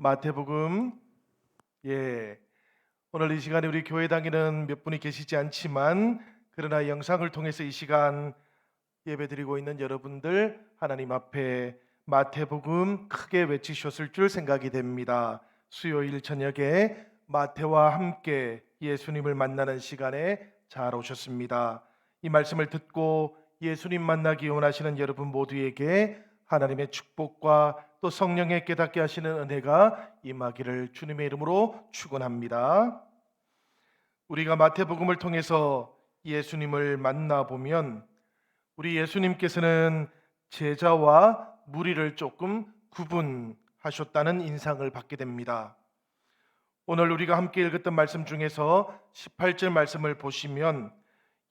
마태복음. 오늘 이 시간에 우리 교회 다니는 몇 분이 계시지 않지만 그러나 영상을 통해서 이 시간 예배드리고 있는 여러분들 하나님 앞에 마태복음 크게 외치셨을 줄 생각이 됩니다. 수요일 저녁에 마태와 함께 예수님을 만나는 시간에 잘 오셨습니다. 이 말씀을 듣고 예수님 만나기 원하시는 여러분 모두에게 하나님의 축복과 또 성령의 깨닫게 하시는 은혜가 임하기를 주님의 이름으로 축원합니다. 우리가 마태복음을 통해서 예수님을 만나보면 우리 예수님께서는 제자와 무리를 조금 구분하셨다는 인상을 받게 됩니다. 오늘 우리가 함께 읽었던 말씀 중에서 18절 말씀을 보시면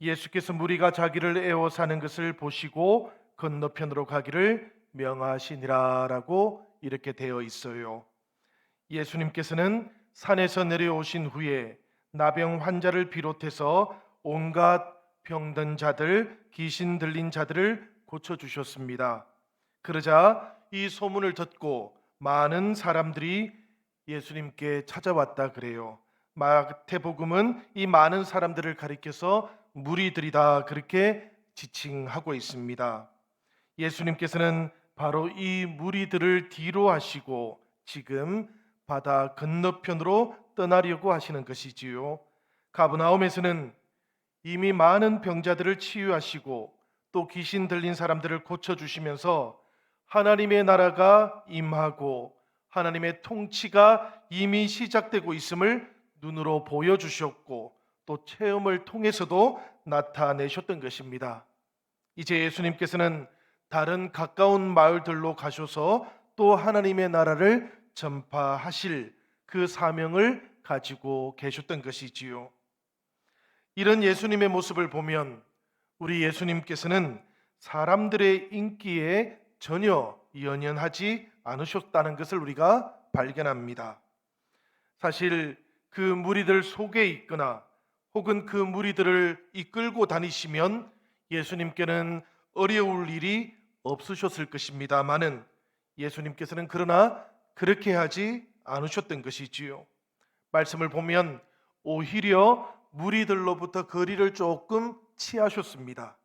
예수께서 무리가 자기를 애워 사는 것을 보시고 건너편으로 가기를 명하시니라라고 이렇게 되어 있어요. 예수님께서는 산에서 내려오신 후에 나병 환자를 비롯해서 온갖 병든 자들, 귀신 들린 자들을 고쳐주셨습니다. 그러자 이 소문을 듣고 많은 사람들이 예수님께 찾아왔다 그래요. 마태복음은 이 많은 사람들을 가리켜서 무리들이다 그렇게 지칭하고 있습니다. 예수님께서는 바로 이 무리들을 뒤로 하시고 지금 바다 건너편으로 떠나려고 하시는 것이지요. 가브나움에서는 이미 많은 병자들을 치유하시고 또 귀신 들린 사람들을 고쳐주시면서 하나님의 나라가 임하고 하나님의 통치가 이미 시작되고 있음을 눈으로 보여주셨고 또 체험을 통해서도 나타내셨던 것입니다. 이제 예수님께서는 다른 가까운 마을들로 가셔서 또 하나님의 나라를 전파하실 그 사명을 가지고 계셨던 것이지요. 이런 예수님의 모습을 보면 우리 예수님께서는 사람들의 인기에 전혀 연연하지 않으셨다는 것을 우리가 발견합니다. 사실 그 무리들 속에 있거나 혹은 그 무리들을 이끌고 다니시면 예수님께는 어려울 일이 없으셨을 것입니다마는 예수님께서는 그러나 그렇게 하지 않으셨던 것이지요. 말씀을 보면 오히려 무리들로부터 거리를 조금 취하셨습니다.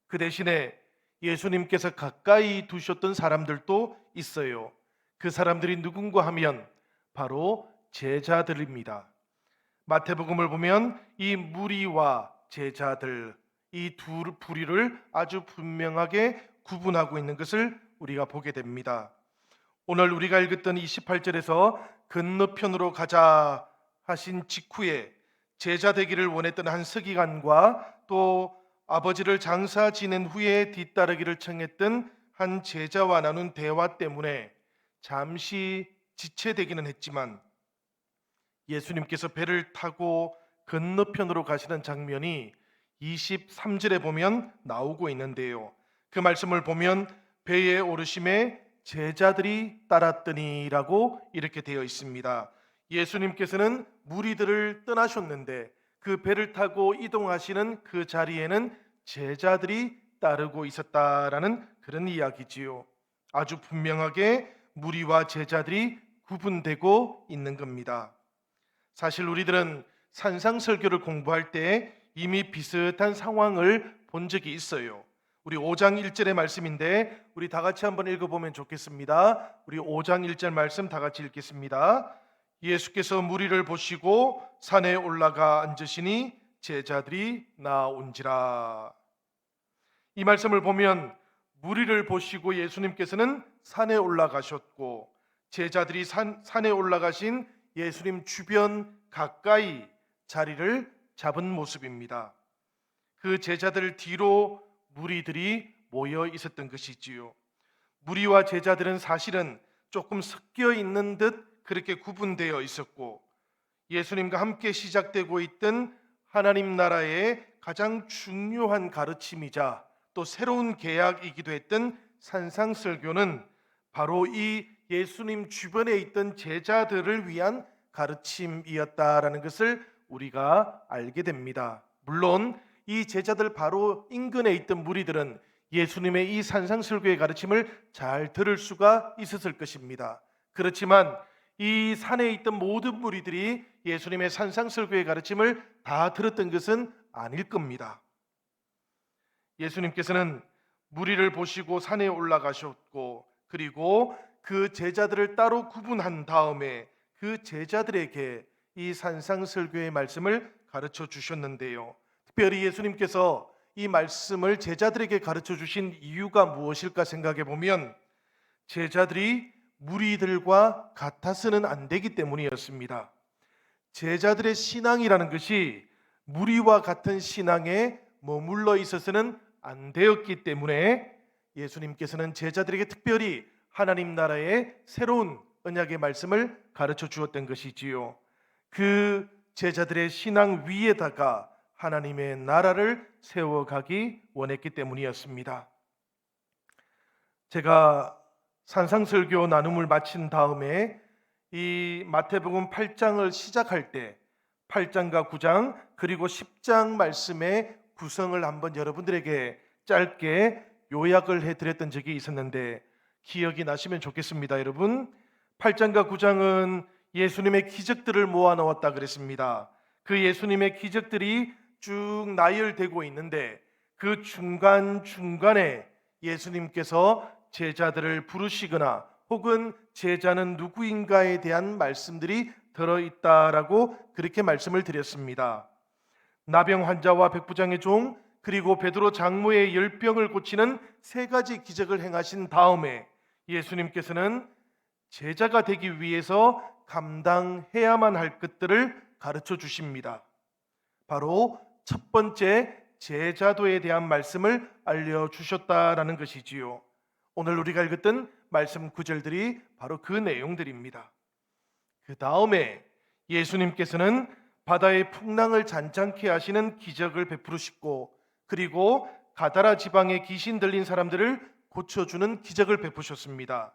그 대신에 예수님께서 가까이 두셨던 사람들도 있어요. 그 사람들이 누군가 하면 바로 제자들입니다. 마태복음을 보면 이 무리와 제자들 이 두 부류를 아주 분명하게 구분하고 있는 것을 우리가 보게 됩니다. 오늘 우리가 읽었던 28절에서 건너편으로 가자 하신 직후에 제자 되기를 원했던 한 서기관과 또 아버지를 장사 지낸 후에 뒤따르기를 청했던 한 제자와 나눈 대화 때문에 잠시 지체되기는 했지만 예수님께서 배를 타고 건너편으로 가시는 장면이 23절에 보면 나오고 있는데요. 그 말씀을 보면 배에 오르심에 제자들이 따랐더니라고 이렇게 되어 있습니다. 예수님께서는 무리들을 떠나셨는데 그 배를 타고 이동하시는 그 자리에는 제자들이 따르고 있었다라는 그런 이야기지요. 아주 분명하게 무리와 제자들이 구분되고 있는 겁니다. 사실 우리들은 산상설교를 공부할 때 이미 비슷한 상황을 본 적이 있어요. 우리 5장 1절의 말씀인데 우리 다 같이 한번 읽어보면 좋겠습니다. 우리 5장 1절 말씀 다 같이 읽겠습니다. 예수께서 무리를 보시고 산에 올라가 앉으시니 제자들이 나온지라. 이 말씀을 보면 무리를 보시고 예수님께서는 산에 올라가셨고 제자들이 산에 올라가신 예수님 주변 가까이 자리를 잡은 모습입니다. 그 제자들 뒤로 무리들이 모여 있었던 것이지요. 무리와 제자들은 사실은 조금 섞여 있는 듯 그렇게 구분되어 있었고 예수님과 함께 시작되고 있던 하나님 나라의 가장 중요한 가르침이자 또 새로운 계약이기도 했던 산상설교는 바로 이 예수님 주변에 있던 제자들을 위한 가르침이었다라는 것을 우리가 알게 됩니다. 물론 이 제자들 바로 인근에 있던 무리들은 예수님의 이 산상설교의 가르침을 잘 들을 수가 있었을 것입니다. 그렇지만 이 산에 있던 모든 무리들이 예수님의 산상설교의 가르침을 다 들었던 것은 아닐 겁니다. 예수님께서는 무리를 보시고 산에 올라가셨고, 그리고 그 제자들을 따로 구분한 다음에 그 제자들에게 이 산상설교의 말씀을 가르쳐 주셨는데요. 특별히 예수님께서 이 말씀을 제자들에게 가르쳐 주신 이유가 무엇일까 생각해 보면, 제자들이 무리들과 같아서는 안 되기 때문이었습니다. 제자들의 신앙이라는 것이 무리와 같은 신앙에 머물러 있어서는 안 되었기 때문에 예수님께서는 제자들에게 특별히 하나님 나라의 새로운 언약의 말씀을 가르쳐 주었던 것이지요. 그 제자들의 신앙 위에다가 하나님의 나라를 세워가기 원했기 때문이었습니다. 제가 산상설교 나눔을 마친 다음에 이 마태복음 8장을 시작할 때 8장과 9장 그리고 10장 말씀의 구성을 한번 여러분들에게 짧게 요약을 해드렸던 적이 있었는데 기억이 나시면 좋겠습니다. 여러분, 8장과 9장은 예수님의 기적들을 모아놓았다 그랬습니다. 그 예수님의 기적들이 쭉 나열되고 있는데 그 중간중간에 예수님께서 제자들을 부르시거나 혹은 제자는 누구인가에 대한 말씀들이 들어있다라고 그렇게 말씀을 드렸습니다. 나병 환자와 백부장의 종, 그리고 베드로 장모의 열병을 고치는 세 가지 기적을 행하신 다음에 예수님께서는 제자가 되기 위해서 감당해야만 할 것들을 가르쳐 주십니다. 바로 첫 번째 제자도에 대한 말씀을 알려주셨다라는 것이지요. 오늘 우리가 읽었던 말씀 구절들이 바로 그 내용들입니다. 그 다음에 예수님께서는 바다의 풍랑을 잔잔케 하시는 기적을 베푸시고, 그리고 가다라 지방에 귀신 들린 사람들을 고쳐주는 기적을 베푸셨습니다.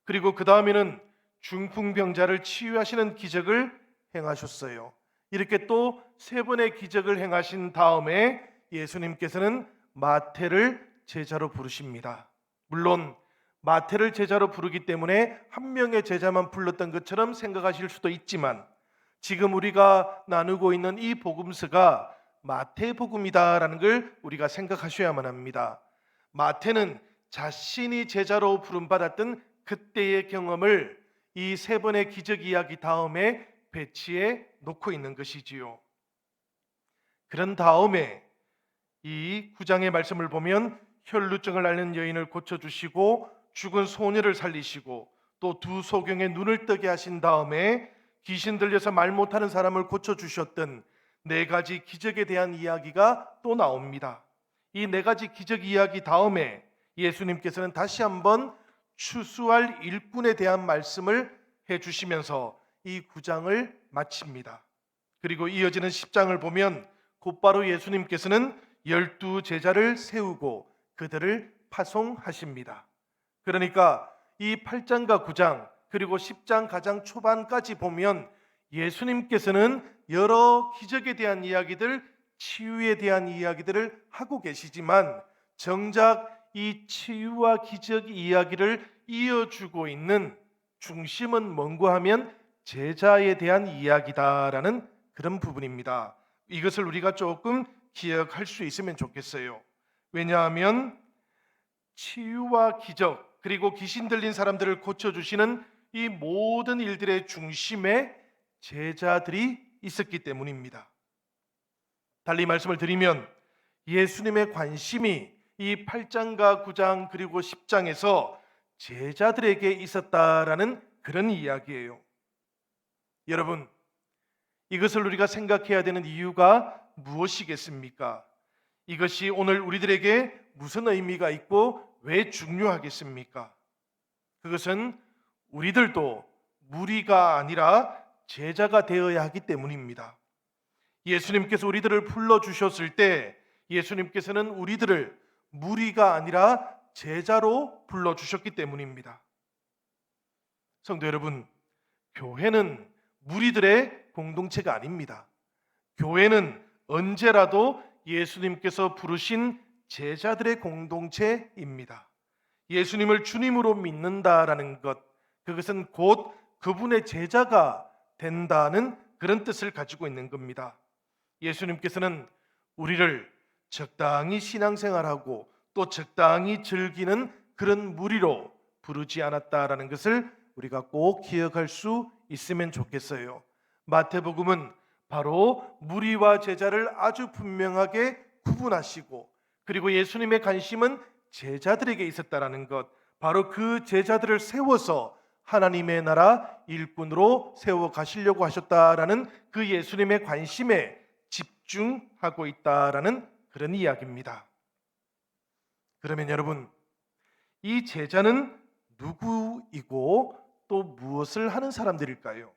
그리고 그 다음에는 중풍병자를 치유하시는 기적을 행하셨어요. 이렇게 또 세 번의 기적을 행하신 다음에 예수님께서는 마태를 제자로 부르십니다. 물론 마태를 제자로 부르기 때문에 한 명의 제자만 불렀던 것처럼 생각하실 수도 있지만, 지금 우리가 나누고 있는 이 복음서가 마태복음이다라는 걸 우리가 생각하셔야만 합니다. 마태는 자신이 제자로 부름받았던 그때의 경험을 이 세 번의 기적 이야기 다음에 배치해 놓고 있는 것이지요. 그런 다음에 이 9장의 말씀을 보면 혈루증을 앓는 여인을 고쳐주시고 죽은 소녀를 살리시고 또 두 소경의 눈을 뜨게 하신 다음에 귀신 들려서 말 못하는 사람을 고쳐주셨던 네 가지 기적에 대한 이야기가 또 나옵니다. 이 네 가지 기적 이야기 다음에 예수님께서는 다시 한번 추수할 일꾼에 대한 말씀을 해주시면서 이 9장을 마칩니다. 그리고 이어지는 10장을 보면 곧바로 예수님께서는 12 제자를 세우고 그들을 파송하십니다. 그러니까 이 8장과 9장 그리고 10장 가장 초반까지 보면 예수님께서는 여러 기적에 대한 이야기들, 치유에 대한 이야기들을 하고 계시지만 정작 이 치유와 기적 이야기를 이어주고 있는 중심은 뭔가 하면 제자에 대한 이야기다라는 그런 부분입니다. 이것을 우리가 조금 기억할 수 있으면 좋겠어요. 왜냐하면 치유와 기적 그리고 귀신 들린 사람들을 고쳐주시는 이 모든 일들의 중심에 제자들이 있었기 때문입니다. 달리 말씀을 드리면 예수님의 관심이 이 8장과 9장 그리고 10장에서 제자들에게 있었다라는 그런 이야기예요. 여러분, 이것을 우리가 생각해야 되는 이유가 무엇이겠습니까? 이것이 오늘 우리들에게 무슨 의미가 있고 왜 중요하겠습니까? 그것은 우리들도 무리가 아니라 제자가 되어야 하기 때문입니다. 예수님께서 우리들을 불러주셨을 때 예수님께서는 우리들을 무리가 아니라 제자로 불러주셨기 때문입니다. 성도 여러분, 교회는 무리들의 공동체가 아닙니다. 교회는 언제라도 예수님께서 부르신 제자들의 공동체입니다. 예수님을 주님으로 믿는다라는 것, 그것은 곧 그분의 제자가 된다는 그런 뜻을 가지고 있는 겁니다. 예수님께서는 우리를 적당히 신앙생활하고 또 적당히 즐기는 그런 무리로 부르지 않았다라는 것을 우리가 꼭 기억할 수 있으면 좋겠어요. 마태복음은 바로 무리와 제자를 아주 분명하게 구분하시고, 그리고 예수님의 관심은 제자들에게 있었다라는 것, 바로 그 제자들을 세워서 하나님의 나라 일꾼으로 세워 가시려고 하셨다라는 그 예수님의 관심에 집중하고 있다라는 그런 이야기입니다. 그러면 여러분, 이 제자는 누구이고 또 무엇을 하는 사람들일까요?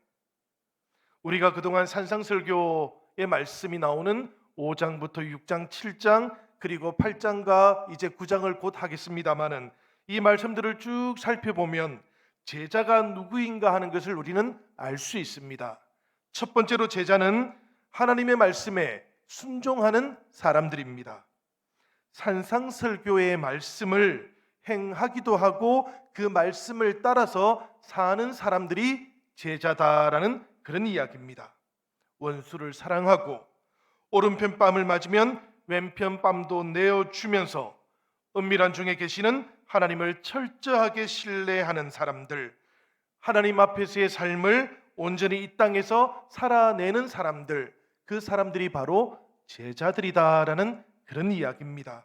우리가 그동안 산상설교의 말씀이 나오는 5장부터 6장, 7장, 그리고 8장과 이제 9장을 곧 하겠습니다마는 이 말씀들을 쭉 살펴보면 제자가 누구인가 하는 것을 우리는 알 수 있습니다. 첫 번째로 제자는 하나님의 말씀에 순종하는 사람들입니다. 산상설교의 말씀을 행하기도 하고 그 말씀을 따라서 사는 사람들이 제자다라는 그런 이야기입니다. 원수를 사랑하고 오른편 뺨을 맞으면 왼편 뺨도 내어주면서 은밀한 중에 계시는 하나님을 철저하게 신뢰하는 사람들, 하나님 앞에서의 삶을 온전히 이 땅에서 살아내는 사람들, 그 사람들이 바로 제자들이다라는 그런 이야기입니다.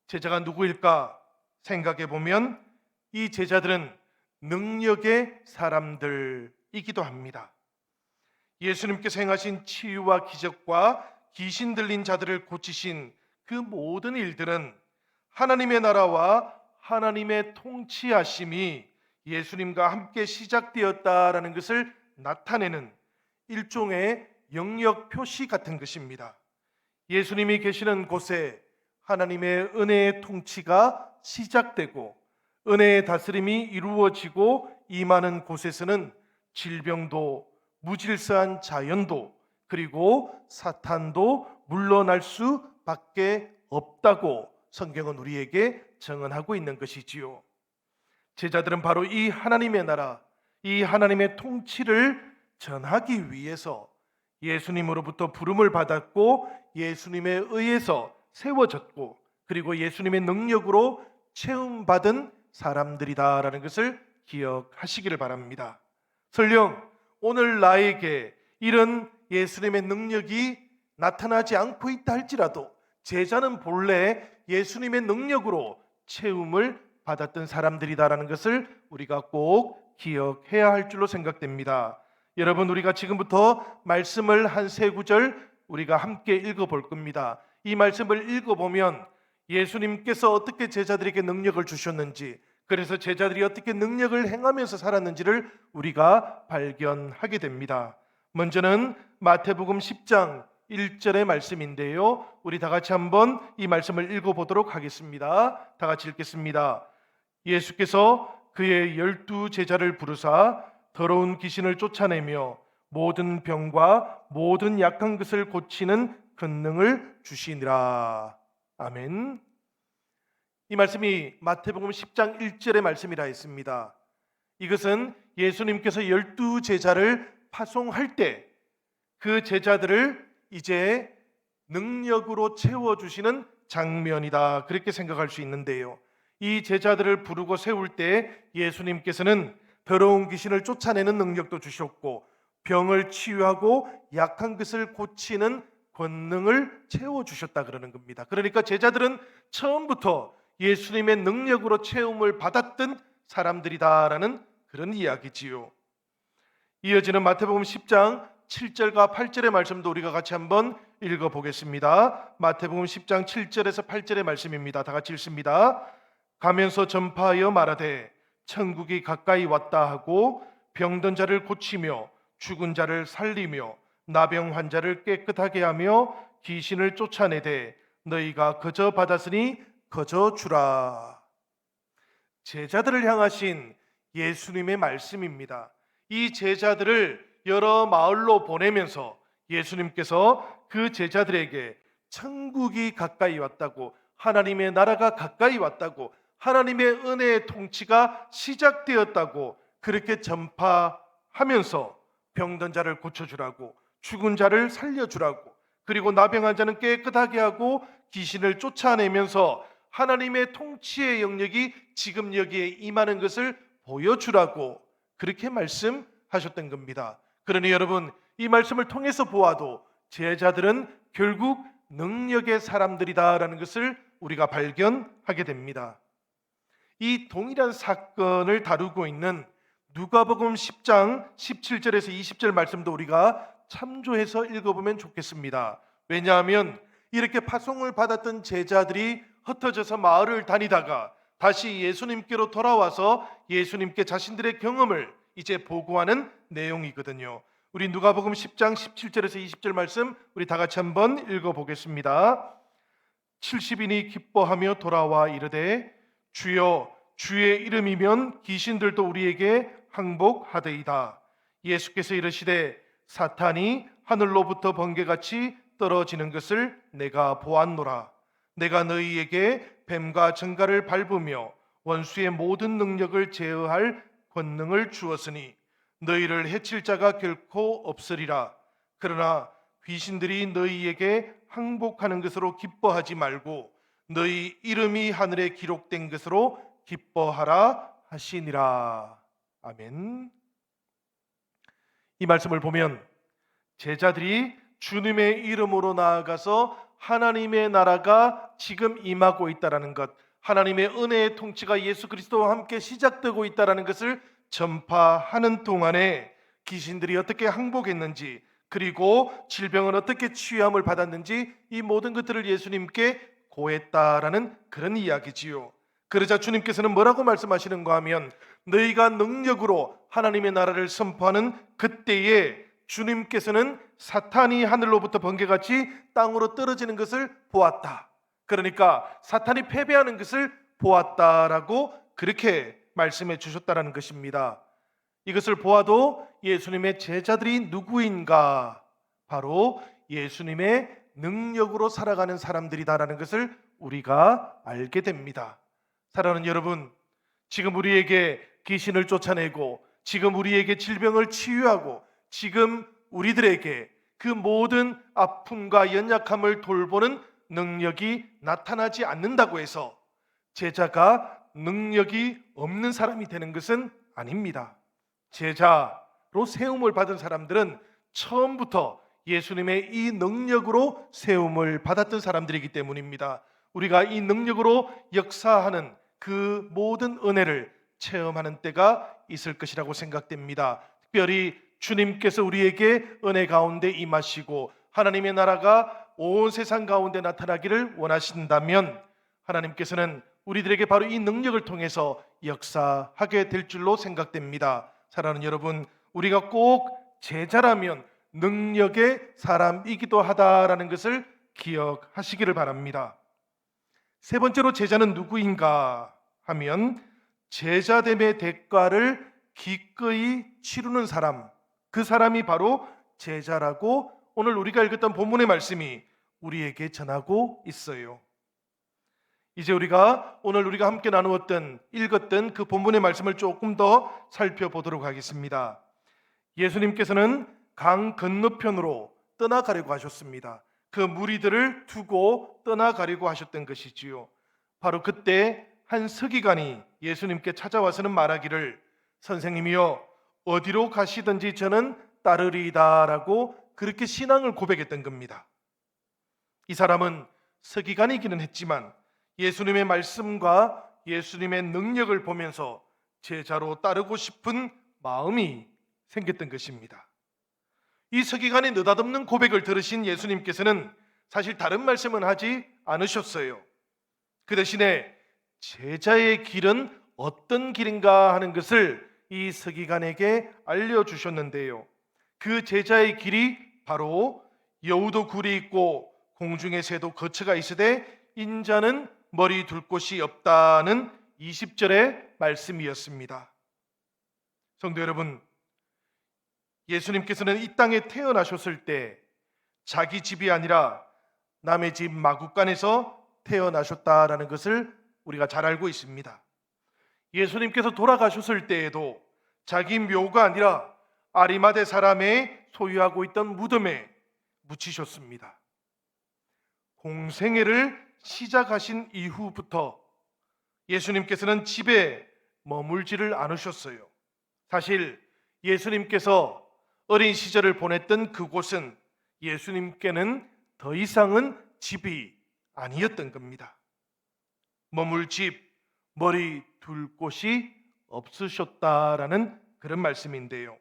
제자가 누구일까 생각해 보면 이 제자들은 능력의 사람들이기도 합니다. 예수님께서 행하신 치유와 기적과 귀신 들린 자들을 고치신 그 모든 일들은 하나님의 나라와 하나님의 통치하심이 예수님과 함께 시작되었다라는 것을 나타내는 일종의 영역 표시 같은 것입니다. 예수님이 계시는 곳에 하나님의 은혜의 통치가 시작되고 은혜의 다스림이 이루어지고 임하는 곳에서는 질병도 무질서한 자연도 그리고 사탄도 물러날 수밖에 없다고 성경은 우리에게 증언하고 있는 것이지요. 제자들은 바로 이 하나님의 나라, 이 하나님의 통치를 전하기 위해서 예수님으로부터 부름을 받았고 예수님에 의해서 세워졌고 그리고 예수님의 능력으로 체험받은 사람들이다라는 것을 기억하시기를 바랍니다. 설령 오늘 나에게 이런 예수님의 능력이 나타나지 않고 있다 할지라도 제자는 본래 예수님의 능력으로 체험을 받았던 사람들이다라는 것을 우리가 꼭 기억해야 할 줄로 생각됩니다. 여러분, 우리가 지금부터 말씀을 한 세 구절 우리가 함께 읽어볼 겁니다. 이 말씀을 읽어보면 예수님께서 어떻게 제자들에게 능력을 주셨는지, 그래서 제자들이 어떻게 능력을 행하면서 살았는지를 우리가 발견하게 됩니다. 먼저는 마태복음 10장 1절의 말씀인데요, 우리 다 같이 한번 이 말씀을 읽어보도록 하겠습니다. 다 같이 읽겠습니다. 예수께서 그의 12 제자를 부르사 더러운 귀신을 쫓아내며 모든 병과 모든 약한 것을 고치는 권능을 주시니라. 아멘. 이 말씀이 마태복음 10장 1절의 말씀이라 했습니다. 이것은 예수님께서 12 제자를 파송할 때 그 제자들을 이제 능력으로 채워주시는 장면이다, 그렇게 생각할 수 있는데요, 이 제자들을 부르고 세울 때 예수님께서는 더러운 귀신을 쫓아내는 능력도 주셨고 병을 치유하고 약한 것을 고치는 권능을 채워주셨다 그러는 겁니다. 그러니까 제자들은 처음부터 예수님의 능력으로 체험을 받았던 사람들이다라는 그런 이야기지요. 이어지는 마태복음 10장 7절과 8절의 말씀도 우리가 같이 한번 읽어보겠습니다. 마태복음 10장 7절에서 8절의 말씀입니다. 다 같이 읽습니다. 가면서 전파하여 말하되 천국이 가까이 왔다 하고 병든 자를 고치며 죽은 자를 살리며 나병 환자를 깨끗하게 하며 귀신을 쫓아내되 너희가 거저 받았으니 거저 주라. 제자들을 향하신 예수님의 말씀입니다. 이 제자들을 여러 마을로 보내면서 예수님께서 그 제자들에게 천국이 가까이 왔다고, 하나님의 나라가 가까이 왔다고, 하나님의 은혜의 통치가 시작되었다고 그렇게 전파하면서 병든 자를 고쳐주라고, 죽은 자를 살려주라고, 그리고 나병한 자는 깨끗하게 하고 귀신을 쫓아내면서 하나님의 통치의 영역이 지금 여기에 임하는 것을 보여주라고 그렇게 말씀하셨던 겁니다. 그러니 여러분, 이 말씀을 통해서 보아도 제자들은 결국 능력의 사람들이다라는 것을 우리가 발견하게 됩니다. 이 동일한 사건을 다루고 있는 누가복음 10장 17절에서 20절 말씀도 우리가 참조해서 읽어보면 좋겠습니다. 왜냐하면 이렇게 파송을 받았던 제자들이 흩어져서 마을을 다니다가 다시 예수님께로 돌아와서 예수님께 자신들의 경험을 이제 보고하는 내용이거든요. 우리 누가복음 10장 17절에서 20절 말씀 우리 다 같이 한번 읽어보겠습니다. 70인이 기뻐하며 돌아와 이르되 주여 주의 이름이면 귀신들도 우리에게 항복하되이다. 예수께서 이르시되 사탄이 하늘로부터 번개같이 떨어지는 것을 내가 보았노라. 내가 너희에게 뱀과 정갈을 밟으며 원수의 모든 능력을 제어할 권능을 주었으니 너희를 해칠 자가 결코 없으리라. 그러나 귀신들이 너희에게 항복하는 것으로 기뻐하지 말고 너희 이름이 하늘에 기록된 것으로 기뻐하라 하시니라. 아멘. 이 말씀을 보면 제자들이 주님의 이름으로 나아가서 하나님의 나라가 지금 임하고 있다라는 것, 하나님의 은혜의 통치가 예수 그리스도와 함께 시작되고 있다라는 것을 전파하는 동안에 귀신들이 어떻게 항복했는지, 그리고 질병은 어떻게 치유함을 받았는지, 이 모든 것들을 예수님께 고했다라는 그런 이야기지요. 그러자 주님께서는 뭐라고 말씀하시는가 하면 너희가 능력으로 하나님의 나라를 선포하는 그때에 주님께서는 사탄이 하늘로부터 번개같이 땅으로 떨어지는 것을 보았다. 그러니까 사탄이 패배하는 것을 보았다라고 그렇게 말씀해 주셨다라는 것입니다. 이것을 보아도 예수님의 제자들이 누구인가? 바로 예수님의 능력으로 살아가는 사람들이다라는 것을 우리가 알게 됩니다. 사랑하는 여러분, 지금 우리에게 귀신을 쫓아내고 지금 우리에게 질병을 치유하고 지금 우리들에게 그 모든 아픔과 연약함을 돌보는 능력이 나타나지 않는다고 해서 제자가 능력이 없는 사람이 되는 것은 아닙니다. 제자로 세움을 받은 사람들은 처음부터 예수님의 이 능력으로 세움을 받았던 사람들이기 때문입니다. 우리가 이 능력으로 역사하는 그 모든 은혜를 체험하는 때가 있을 것이라고 생각됩니다. 특별히 주님께서 우리에게 은혜 가운데 임하시고 하나님의 나라가 온 세상 가운데 나타나기를 원하신다면 하나님께서는 우리들에게 바로 이 능력을 통해서 역사하게 될 줄로 생각됩니다. 사랑하는 여러분, 우리가 꼭 제자라면 능력의 사람이기도 하다라는 것을 기억하시기를 바랍니다. 세 번째로 제자는 누구인가 하면 제자됨의 대가를 기꺼이 치르는 사람, 그 사람이 바로 제자라고 오늘 우리가 읽었던 본문의 말씀이 우리에게 전하고 있어요. 이제 오늘 우리가 함께 나누었던 읽었던 그 본문의 말씀을 조금 더 살펴보도록 하겠습니다. 예수님께서는 강 건너편으로 떠나가려고 하셨습니다. 그 무리들을 두고 떠나가려고 하셨던 것이지요. 바로 그때 한 서기관이 예수님께 찾아와서는 말하기를 선생님이여 어디로 가시든지 저는 따르리이다라고 그렇게 신앙을 고백했던 겁니다. 이 사람은 서기관이기는 했지만 예수님의 말씀과 예수님의 능력을 보면서 제자로 따르고 싶은 마음이 생겼던 것입니다. 이 서기관의 느닷없는 고백을 들으신 예수님께서는 사실 다른 말씀은 하지 않으셨어요. 그 대신에 제자의 길은 어떤 길인가 하는 것을 이 서기관에게 알려주셨는데요. 그 제자의 길이 바로 여우도 굴이 있고 공중의 새도 거처가 있으되 인자는 머리 둘 곳이 없다는 20절의 말씀이었습니다. 성도 여러분, 예수님께서는 이 땅에 태어나셨을 때 자기 집이 아니라 남의 집 마구간에서 태어나셨다라는 것을 우리가 잘 알고 있습니다. 예수님께서 돌아가셨을 때에도 자기 묘가 아니라 아리마대 사람의 소유하고 있던 무덤에 묻히셨습니다. 공생애를 시작하신 이후부터 예수님께서는 집에 머물지를 않으셨어요. 사실 예수님께서 어린 시절을 보냈던 그곳은 예수님께는 더 이상은 집이 아니었던 겁니다. 머물 집, 머리 둘 곳이 없으셨다라는 그런 말씀인데요.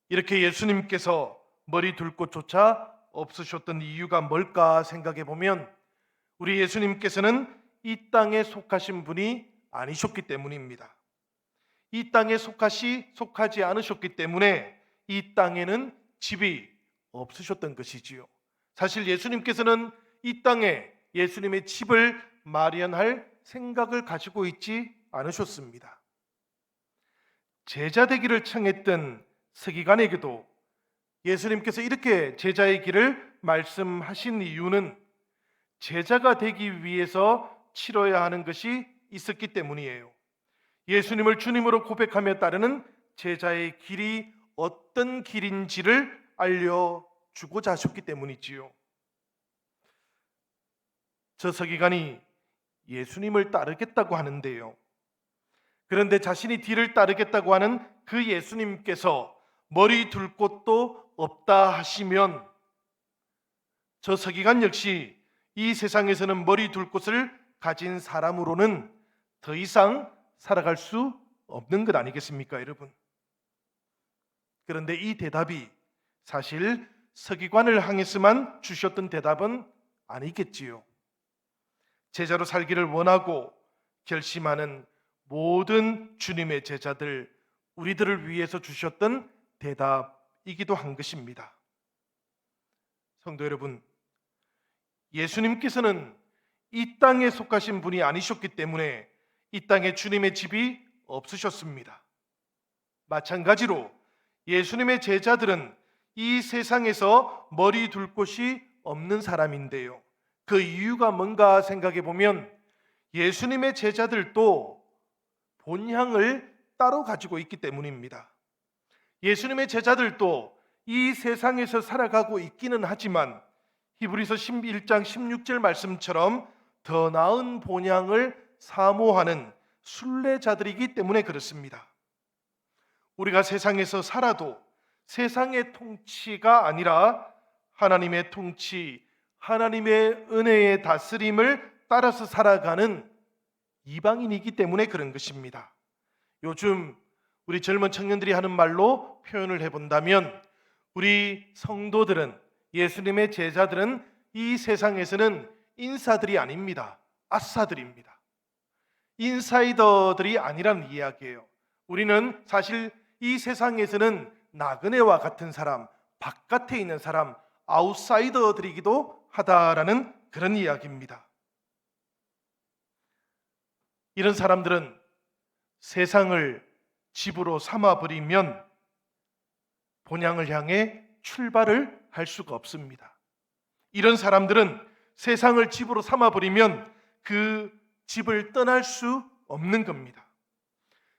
이렇게 예수님께서 머리 둘 곳조차 없으셨던 이유가 뭘까 생각해 보면 우리 예수님께서는 이 땅에 속하신 분이 아니셨기 때문입니다. 이 땅에 속하지 않으셨기 때문에 이 땅에는 집이 없으셨던 것이지요. 사실 예수님께서는 이 땅에 예수님의 집을 마련할 생각을 가지고 있지 않으셨습니다. 제자 되기를 청했던 서기관에게도 예수님께서 이렇게 제자의 길을 말씀하신 이유는 제자가 되기 위해서 치러야 하는 것이 있었기 때문이에요. 예수님을 주님으로 고백하며 따르는 제자의 길이 어떤 길인지를 알려주고자 하셨기 때문이지요. 저 서기관이 예수님을 따르겠다고 하는데요. 그런데 자신이 뒤를 따르겠다고 하는 그 예수님께서 머리 둘 곳도 없다 하시면 저 서기관 역시 이 세상에서는 머리 둘 곳을 가진 사람으로는 더 이상 살아갈 수 없는 것 아니겠습니까, 여러분? 그런데 이 대답이 사실 서기관을 향해서만 주셨던 대답은 아니겠지요. 제자로 살기를 원하고 결심하는 모든 주님의 제자들, 우리들을 위해서 주셨던 대답이기도 한 것입니다. 성도 여러분, 예수님께서는 이 땅에 속하신 분이 아니셨기 때문에 이 땅에 주님의 집이 없으셨습니다. 마찬가지로 예수님의 제자들은 이 세상에서 머리 둘 곳이 없는 사람인데요. 그 이유가 뭔가 생각해 보면 예수님의 제자들도 본향을 따로 가지고 있기 때문입니다. 예수님의 제자들도 이 세상에서 살아가고 있기는 하지만 히브리서 11장 16절 말씀처럼 더 나은 본향을 사모하는 순례자들이기 때문에 그렇습니다. 우리가 세상에서 살아도 세상의 통치가 아니라 하나님의 통치, 하나님의 은혜의 다스림을 따라서 살아가는 이방인이기 때문에 그런 것입니다. 요즘 우리 젊은 청년들이 하는 말로 표현을 해본다면 우리 성도들은, 예수님의 제자들은 이 세상에서는 인사들이 아닙니다. 아싸들입니다. 인사이더들이 아니란 이야기예요. 우리는 사실 이 세상에서는 나그네와 같은 사람, 바깥에 있는 사람, 아웃사이더들이기도 하다라는 그런 이야기입니다. 이런 사람들은 세상을 집으로 삼아버리면 본향을 향해 출발을 할 수가 없습니다. 이런 사람들은 세상을 집으로 삼아버리면 그 집을 떠날 수 없는 겁니다.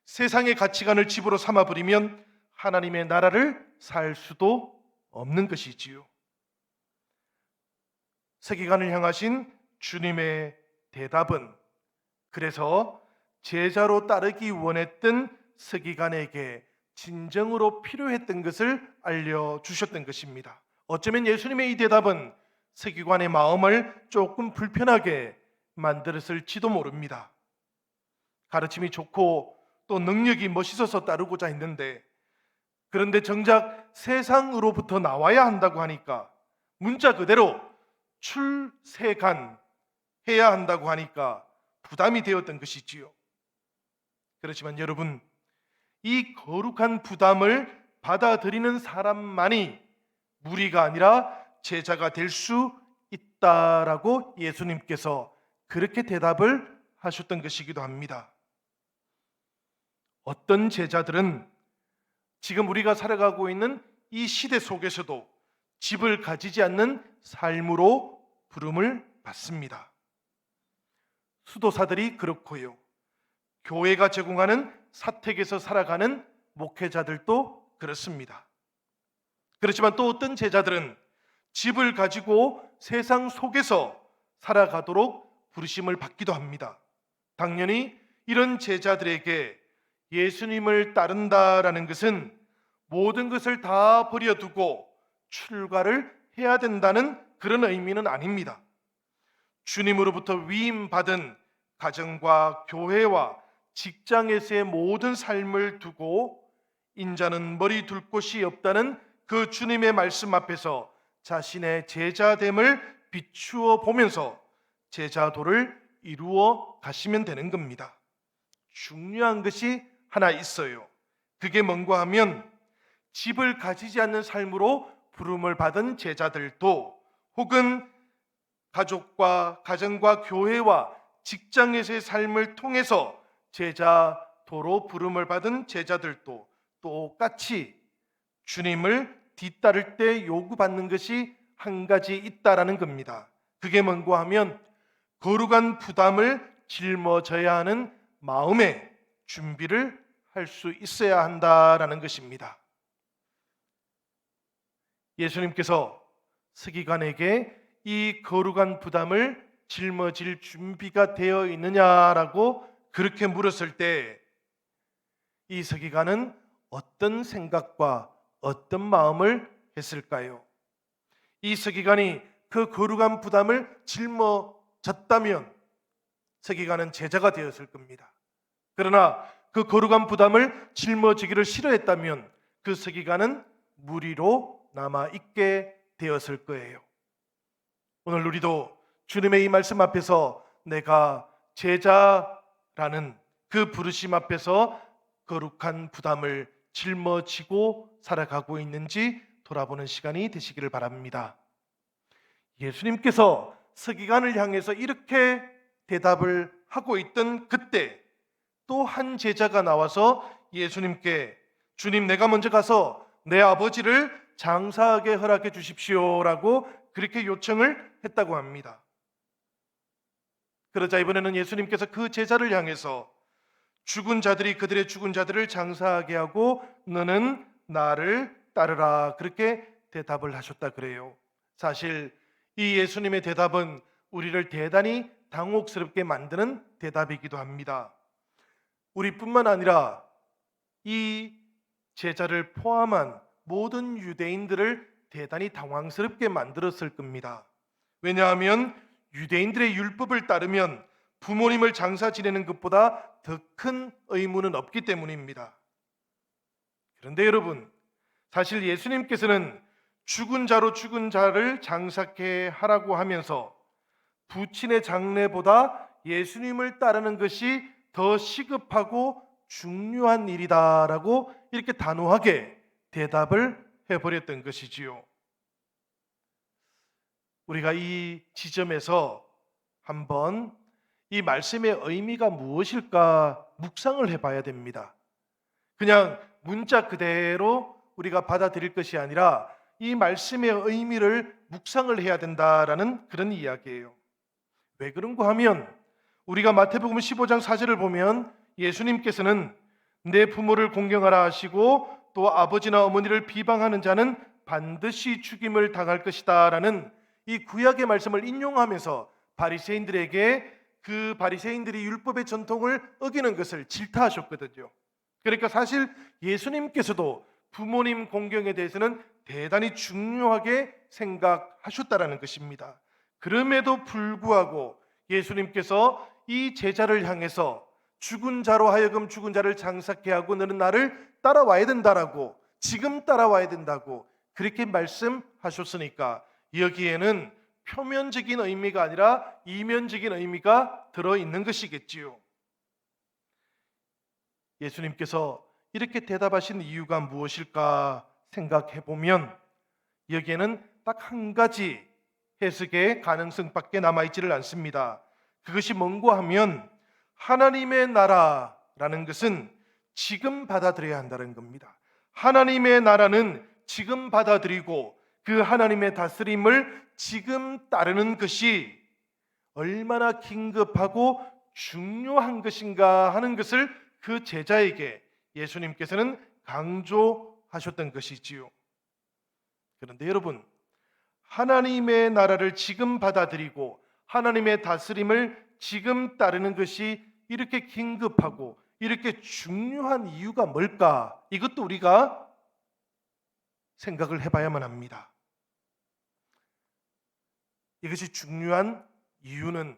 세상의 가치관을 집으로 삼아버리면 하나님의 나라를 살 수도 없는 것이지요. 서기관을 향하신 주님의 대답은 그래서 제자로 따르기 원했던 서기관에게 진정으로 필요했던 것을 알려주셨던 것입니다. 어쩌면 예수님의 이 대답은 서기관의 마음을 조금 불편하게 만들었을지도 모릅니다. 가르침이 좋고 또 능력이 멋있어서 따르고자 했는데, 그런데 정작 세상으로부터 나와야 한다고 하니까, 문자 그대로 출세간 해야 한다고 하니까 부담이 되었던 것이지요. 그렇지만 여러분, 이 거룩한 부담을 받아들이는 사람만이 무리가 아니라 제자가 될 수 있다라고 예수님께서 그렇게 대답을 하셨던 것이기도 합니다. 어떤 제자들은 지금 우리가 살아가고 있는 이 시대 속에서도 집을 가지지 않는 삶으로 부름을 받습니다. 수도사들이 그렇고요. 교회가 제공하는 사택에서 살아가는 목회자들도 그렇습니다. 그렇지만 또 어떤 제자들은 집을 가지고 세상 속에서 살아가도록 부르심을 받기도 합니다. 당연히 이런 제자들에게 예수님을 따른다라는 것은 모든 것을 다 버려두고 출가를 해야 된다는 그런 의미는 아닙니다. 주님으로부터 위임받은 가정과 교회와 직장에서의 모든 삶을 두고 인자는 머리 둘 곳이 없다는 그 주님의 말씀 앞에서 자신의 제자됨을 비추어 보면서 제자도를 이루어 가시면 되는 겁니다. 중요한 것이 하나 있어요. 그게 뭔가 하면 집을 가지지 않는 삶으로 부름을 받은 제자들도, 혹은 가족과 가정과 교회와 직장에서의 삶을 통해서 제자도로 부름을 받은 제자들도 똑같이 주님을 뒤따를 때 요구받는 것이 한 가지 있다라는 겁니다. 그게 뭔가 하면 거룩한 부담을 짊어져야 하는 마음의 준비를 할 수 있어야 한다라는 것입니다. 예수님께서 서기관에게 이 거룩한 부담을 짊어질 준비가 되어 있느냐라고 그렇게 물었을 때 이 서기관은 어떤 생각과 어떤 마음을 했을까요? 이 서기관이 그 거룩한 부담을 짊어졌다면 서기관은 제자가 되었을 겁니다. 그러나 그 거룩한 부담을 짊어지기를 싫어했다면 그 서기관은 무리로 남아있게 되었을 거예요. 오늘 우리도 주님의 이 말씀 앞에서 내가 제자라는 그 부르심 앞에서 거룩한 부담을 짊어지고 살아가고 있는지 돌아보는 시간이 되시기를 바랍니다. 예수님께서 서기관을 향해서 이렇게 대답을 하고 있던 그때 또 한 제자가 나와서 예수님께 주님, 내가 먼저 가서 내 아버지를 장사하게 허락해 주십시오라고 그렇게 요청을 했다고 합니다. 그러자 이번에는 예수님께서 그 제자를 향해서 죽은 자들이 그들의 죽은 자들을 장사하게 하고 너는 나를 따르라, 그렇게 대답을 하셨다 그래요. 사실 이 예수님의 대답은 우리를 대단히 당혹스럽게 만드는 대답이기도 합니다. 우리뿐만 아니라 이 제자를 포함한 모든 유대인들을 대단히 당황스럽게 만들었을 겁니다. 왜냐하면 유대인들의 율법을 따르면 부모님을 장사 지내는 것보다 더 큰 의무는 없기 때문입니다. 그런데 여러분, 사실 예수님께서는 죽은 자로 죽은 자를 장사케 하라고 하면서 부친의 장례보다 예수님을 따르는 것이 더 시급하고 중요한 일이다라고 이렇게 단호하게 대답을 해버렸던 것이지요. 우리가 이 지점에서 한번 이 말씀의 의미가 무엇일까 묵상을 해봐야 됩니다. 그냥 문자 그대로 우리가 받아들일 것이 아니라 이 말씀의 의미를 묵상을 해야 된다라는 그런 이야기예요. 왜 그런가 하면 우리가 마태복음 15장 4절을 보면 예수님께서는 내 부모를 공경하라 하시고 또 아버지나 어머니를 비방하는 자는 반드시 죽임을 당할 것이다 라는 이 구약의 말씀을 인용하면서 바리새인들에게 그 바리새인들이 율법의 전통을 어기는 것을 질타하셨거든요. 그러니까 사실 예수님께서도 부모님 공경에 대해서는 대단히 중요하게 생각하셨다라는 것입니다. 그럼에도 불구하고 예수님께서 이 제자를 향해서 죽은 자로 하여금 죽은 자를 장사케 하고 너는 나를 따라와야 된다라고, 지금 따라와야 된다고 그렇게 말씀하셨으니까 여기에는 표면적인 의미가 아니라 이면적인 의미가 들어있는 것이겠지요. 예수님께서 이렇게 대답하신 이유가 무엇일까 생각해 보면 여기에는 딱 한 가지 해석의 가능성밖에 남아있지를 않습니다. 그것이 뭔가 하면 하나님의 나라라는 것은 지금 받아들여야 한다는 겁니다. 하나님의 나라는 지금 받아들이고 그 하나님의 다스림을 지금 따르는 것이 얼마나 긴급하고 중요한 것인가 하는 것을 그 제자에게 예수님께서는 강조하셨던 것이지요. 그런데 여러분, 하나님의 나라를 지금 받아들이고 하나님의 다스림을 지금 따르는 것이 이렇게 긴급하고 이렇게 중요한 이유가 뭘까? 이것도 우리가 생각을 해봐야만 합니다. 이것이 중요한 이유는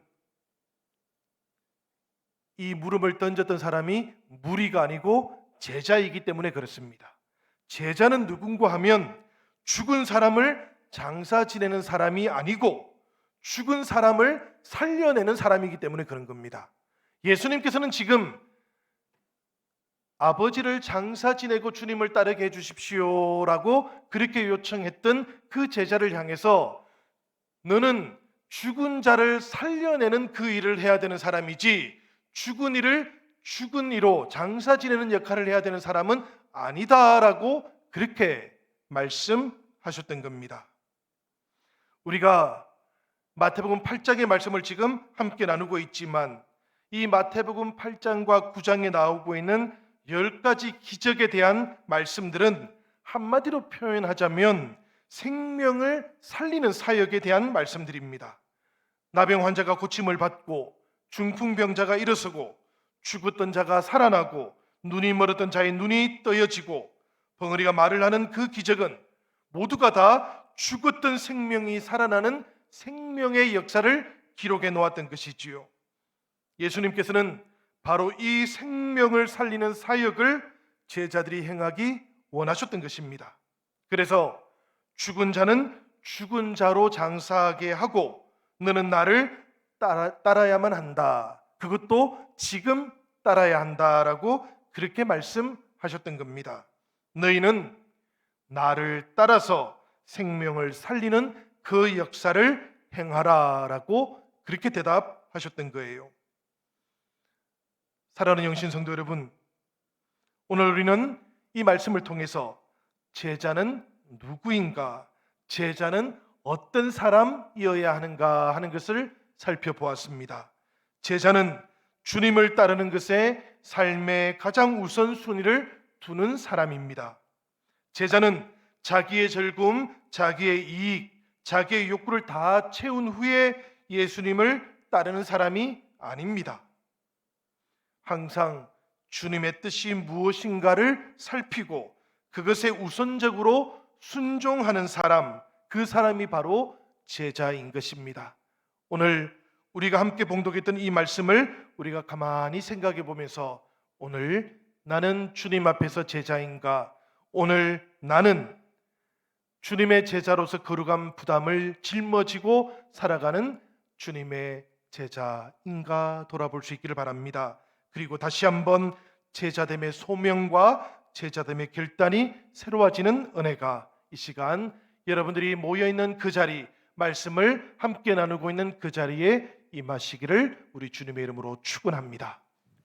이 물음을 던졌던 사람이 무리가 아니고 제자이기 때문에 그렇습니다. 제자는 누군가 하면 죽은 사람을 장사 지내는 사람이 아니고 죽은 사람을 살려내는 사람이기 때문에 그런 겁니다. 예수님께서는 지금 아버지를 장사 지내고 주님을 따르게 해주십시오라고 그렇게 요청했던 그 제자를 향해서 너는 죽은 자를 살려내는 그 일을 해야 되는 사람이지 죽은 이를 죽은 이로 장사 지내는 역할을 해야 되는 사람은 아니다라고 그렇게 말씀하셨던 겁니다. 우리가 마태복음 8장의 말씀을 지금 함께 나누고 있지만 이 마태복음 8장과 9장에 나오고 있는 10가지 기적에 대한 말씀들은 한마디로 표현하자면 생명을 살리는 사역에 대한 말씀들입니다. 나병 환자가 고침을 받고 중풍병자가 일어서고 죽었던 자가 살아나고 눈이 멀었던 자의 눈이 떠여지고 벙어리가 말을 하는 그 기적은 모두가 다 죽었던 생명이 살아나는 생명의 역사를 기록해 놓았던 것이지요. 예수님께서는 바로 이 생명을 살리는 사역을 제자들이 행하기 원하셨던 것입니다. 그래서 죽은 자는 죽은 자로 장사하게 하고 너는 나를 따라야만 한다. 그것도 지금 따라야 한다라고 그렇게 말씀하셨던 겁니다. 너희는 나를 따라서 생명을 살리는 그 역사를 행하라라고 그렇게 대답하셨던 거예요. 사랑하는 영신 성도 여러분, 오늘 우리는 이 말씀을 통해서 제자는 누구인가, 제자는 어떤 사람이어야 하는가 하는 것을 살펴보았습니다. 제자는 주님을 따르는 것에 삶의 가장 우선순위를 두는 사람입니다. 제자는 자기의 즐거움, 자기의 이익, 자기의 욕구를 다 채운 후에 예수님을 따르는 사람이 아닙니다. 항상 주님의 뜻이 무엇인가를 살피고 그것에 우선적으로 순종하는 사람, 그 사람이 바로 제자인 것입니다. 오늘 우리가 함께 봉독했던 이 말씀을 우리가 가만히 생각해 보면서 오늘 나는 주님 앞에서 제자인가? 오늘 나는 주님의 제자로서 거룩한 부담을 짊어지고 살아가는 주님의 제자인가 돌아볼 수 있기를 바랍니다. 그리고 다시 한번 제자됨의 소명과 제자됨의 결단이 새로워지는 은혜가 이 시간 여러분들이 모여있는 그 자리, 말씀을 함께 나누고 있는 그 자리에 임하시기를 우리 주님의 이름으로 축원합니다.